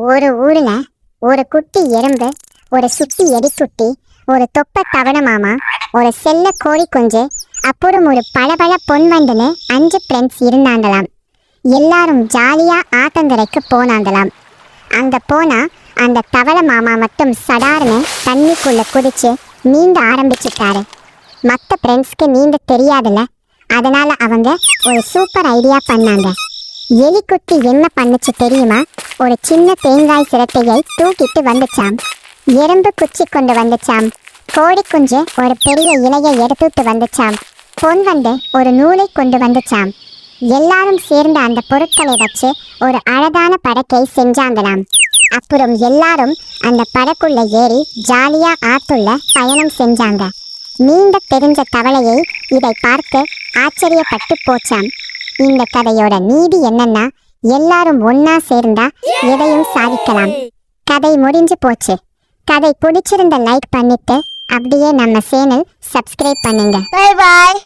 ஒரு ஊர்ல ஒரு குட்டி எறும்பு, ஒரு சுட்டி எலிக்குட்டி, ஒரு தொப்ப தவளை மாமா, ஒரு செல்ல கோழி குஞ்சு, அப்புறம் ஒரு பளபள பொன்வண்டுன்னு 5 ஃப்ரெண்ட்ஸ் இருந்தாங்களாம். எல்லாரும் ஜாலியா ஆத்தங்கரைக்கு போனாங்களாம். அங்க போனா அந்த தவளை மாமா மட்டும் சடார்னு தண்ணிக்குள்ள குதிச்சு நீந்த ஆரம்பிச்சுட்டாரு. மற்ற ஃப்ரெண்ட்ஸ்க்கு நீந்த தெரியாதுல்ல, அதனால அவங்க ஒரு சூப்பர் ஐடியா பண்ணாங்க. எலிக்குட்டி என்ன பண்ணுச்சு தெரியுமா? ஒரு சின்ன தேங்காய் சிரட்டையை தூக்கிட்டு வந்துச்சாம். எறும்பு குச்சி கொண்டு வந்துச்சாம். கோழி குஞ்சு ஒரு பெரிய இலையை எடுத்துட்டு வந்துச்சாம். பொன்வண்டு ஒரு நூலை கொண்டு வந்துச்சாம். எல்லாரும் சேர்ந்து அந்த பொருட்களை வச்சு ஒரு அழகான படக்கை செஞ்சாங்களாம். அப்புறம் எல்லாரும் அந்த படக்குள்ள ஏறி ஜாலியா ஆத்துள்ள பயணம் செஞ்சாங்க. நீண்ட தெரிஞ்ச தவளையை இதை பார்த்து ஆச்சரியப்பட்டு போச்சாம். இந்த கதையோட நீதி என்னன்னா, எல்லாரும் ஒன்னா சேர்ந்தா எதையும் சாதிக்கலாம். கதை முடிஞ்சு போச்சு. கதை பிடிச்சிருந்த லைக் பண்ணிட்டு அப்படியே நம்ம சேனல் சப்ஸ்கிரைப் பண்ணுங்க. Bye bye.